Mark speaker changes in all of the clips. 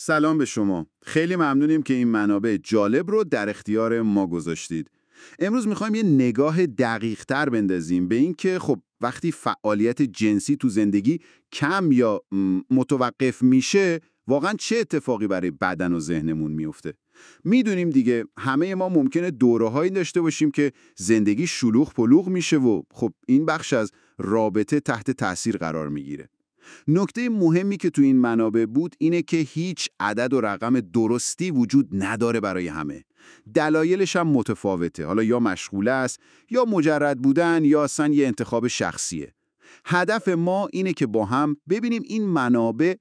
Speaker 1: سلام به شما. خیلی ممنونیم که این منابع جالب رو در اختیار ما گذاشتید. امروز میخوایم یه نگاه دقیق تر بندازیم به این که خب وقتی فعالیت جنسی تو زندگی کم یا متوقف میشه، واقعا چه اتفاقی برای بدن و ذهنمون میفته. میدونیم دیگه همه ما ممکنه دوره‌هایی داشته باشیم که زندگی شلوغ پلوغ میشه و خب این بخش از رابطه تحت تاثیر قرار میگیره. نکته مهمی که تو این منابع بود اینه که هیچ عدد و رقم درستی وجود نداره برای همه. دلایلش هم متفاوته. حالا یا مشغوله است، یا مجرد بودن، یا اصلا یه انتخاب شخصیه. هدف ما اینه که با هم ببینیم این منابع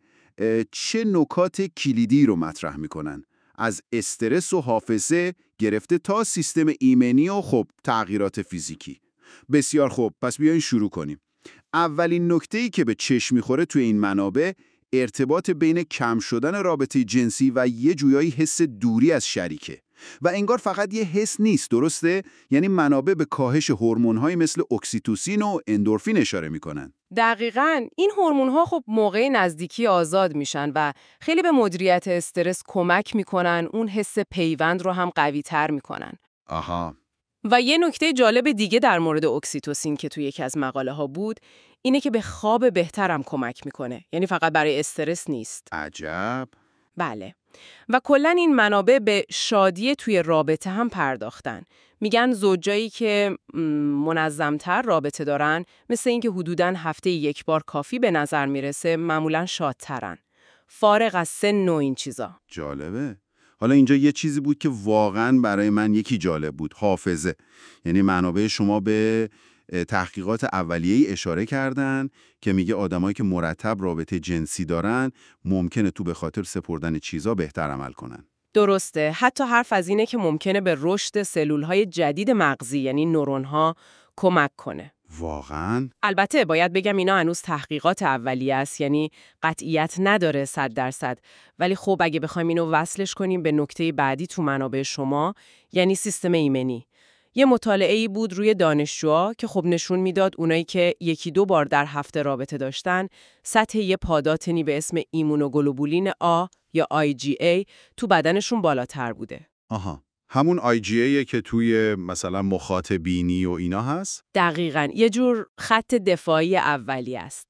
Speaker 1: چه نکات کلیدی رو مطرح میکنن. از استرس و حافظه گرفته تا سیستم ایمنی و خب تغییرات فیزیکی. بسیار خوب، پس بیاین شروع کنیم. اولین نکته‌ای که به چشم می‌خوره توی این منابع ارتباط بین کم شدن رابطه جنسی و یه جویایی حس دوری از شریکه. و انگار فقط یه حس نیست، درسته؟ یعنی منابع به کاهش هورمون‌های مثل اکسیتوسین و اندورفین اشاره می‌کنن.
Speaker 2: دقیقاً این هورمون‌ها خب موقع نزدیکی آزاد میشن و خیلی به مدیریت استرس کمک میکنن، اون حس پیوند رو هم قوی‌تر میکنن.
Speaker 1: آها.
Speaker 2: و یه نکته جالب دیگه در مورد اکسیتوسین که توی یکی از مقاله ها بود اینه که به خواب بهترم کمک میکنه. یعنی فقط برای استرس نیست.
Speaker 1: عجب.
Speaker 2: بله. و کلاً این منابع به شادی توی رابطه هم پرداختن. میگن زوجایی که منظمتر رابطه دارن، مثل این که حدوداً هفته یک بار کافی به نظر میرسه، معمولاً شادترن. فارغ از سن و این چیزا.
Speaker 1: جالبه. حالا اینجا یه چیزی بود که واقعاً برای من یکی جالب بود، حافظه. یعنی منابع شما به تحقیقات اولیه‌ای اشاره کردن که میگه آدمایی که مرتب رابطه جنسی دارن ممکنه تو به خاطر سپردن چیزا بهتر عمل کنن.
Speaker 2: درسته. حتی حرف از اینه که ممکنه به رشد سلول‌های جدید مغزی یعنی نورون‌ها کمک کنه.
Speaker 1: واقعاً؟
Speaker 2: البته باید بگم اینا هنوز تحقیقات اولیه است، یعنی قطعیت نداره 100%. ولی خب اگه بخوایم اینو وصلش کنیم به نکته بعدی تو منابع شما، یعنی سیستم ایمنی. یه مطالعه‌ای بود روی دانشجوها که خب نشون میداد اونایی که یکی دو بار در هفته رابطه داشتن، سطح یه پاداتنی به اسم ایمونوگلوبولین آ یا IgA تو بدنشون بالاتر بوده.
Speaker 1: آها. همون IgA که توی مثلا مخاط بینی و اینا هست؟
Speaker 2: دقیقاً یه جور خط دفاعی اولیه است.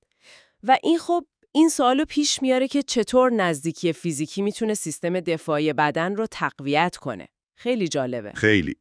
Speaker 2: و این خب این سوالو پیش میاره که چطور نزدیکی فیزیکی میتونه سیستم دفاعی بدن رو تقویت کنه. خیلی جالبه.
Speaker 1: خیلی.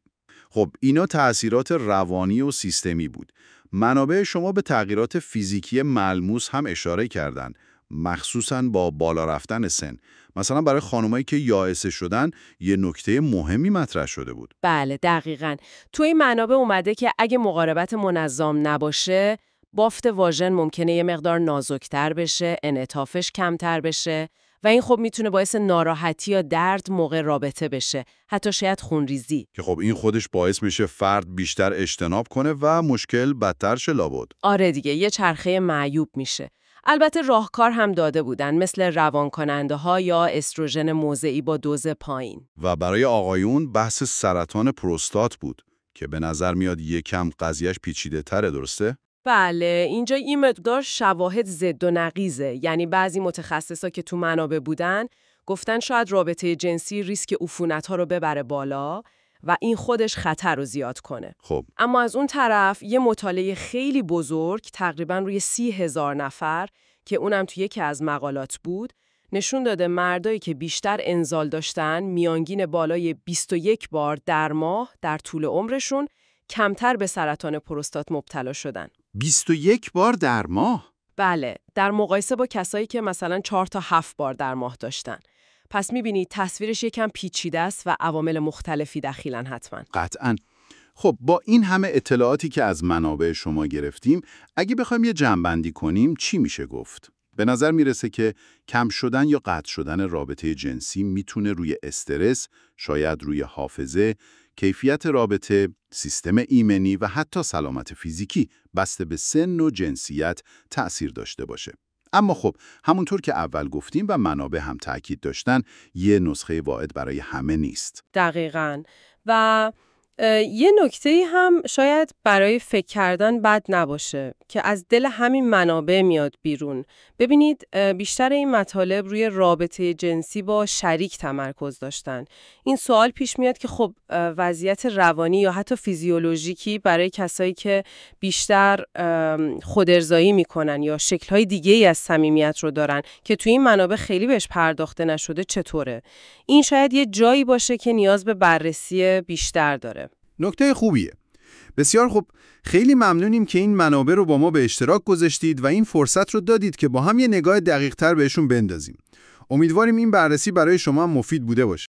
Speaker 1: خب اینا تأثیرات روانی و سیستمی بود. منابع شما به تغییرات فیزیکی ملموس هم اشاره کردن، مخصوصاً با بالا رفتن سن. مثلا برای خانمایی که یائسه شدن یه نکته مهمی مطرح شده بود.
Speaker 2: بله دقیقاً. توی این منابع اومده که اگه مقاربت منظم نباشه، بافت واژن ممکنه یه مقدار نازکتر بشه، انعطافش کمتر بشه و این خب میتونه باعث ناراحتی یا درد موقع رابطه بشه، حتی شاید خونریزی.
Speaker 1: که خب این خودش باعث میشه فرد بیشتر اجتناب کنه و مشکل بدتر شه لابد.
Speaker 2: آره دیگه، یه چرخه معیوب میشه. البته راهکار هم داده بودن، مثل روانکننده ها یا استروژن موضعی با دوز پایین.
Speaker 1: و برای آقایون بحث سرطان پروستات بود که به نظر میاد یکم قضیهش پیچیده تره، درسته؟
Speaker 2: بله، اینجا این مقدار شواهد ضد و نقیضه. یعنی بعضی متخصصا که تو منابع بودن گفتن شاید رابطه جنسی ریسک عفونت‌ها رو ببره بالا و این خودش خطر رو زیاد کنه.
Speaker 1: خب
Speaker 2: اما از اون طرف یه مطالعه خیلی بزرگ تقریباً روی 30,000 نفر که اونم تو یکی از مقالات بود، نشون داده مردایی که بیشتر انزال داشتن میانگین بالای 21 بار در ماه در طول عمرشون کمتر به سرطان پروستات مبتلا شدن.
Speaker 1: 21 بار در ماه؟
Speaker 2: بله، در مقایسه با کسایی که مثلا 4 تا 7 بار در ماه داشتن. پس می‌بینید تصویرش یکم پیچیده است و عوامل مختلفی دخیلن حتما.
Speaker 1: قطعاً. خب با این همه اطلاعاتی که از منابع شما گرفتیم، اگه بخوایم یه جمع‌بندی کنیم چی میشه گفت؟ به نظر میرسه که کم شدن یا قطع شدن رابطه جنسی میتونه روی استرس، شاید روی حافظه، کیفیت رابطه، سیستم ایمنی و حتی سلامت فیزیکی بسته به سن و جنسیت تأثیر داشته باشه. اما خب همونطور که اول گفتیم و منابع هم تأکید داشتن، یه نسخه واحد برای همه نیست.
Speaker 2: دقیقاً. و یه نکته‌ای هم شاید برای فکر کردن بد نباشه که از دل همین منابع میاد بیرون. ببینید بیشتر این مطالب روی رابطه جنسی با شریک تمرکز داشتن. این سوال پیش میاد که خب وضعیت روانی یا حتی فیزیولوژیکی برای کسایی که بیشتر خودارضایی میکنن یا شکل‌های دیگه‌ای از صمیمیت رو دارن که توی این منابع خیلی بهش پرداخته نشده چطوره؟ این شاید یه جایی باشه که نیاز به بررسی بیشتر داره.
Speaker 3: نکته خوبیه. بسیار خوب، خیلی ممنونیم که این منابع رو با ما به اشتراک گذاشتید و این فرصت رو دادید که با هم یه نگاه دقیق‌تر بهشون بندازیم. امیدواریم این بررسی برای شما مفید بوده باشه.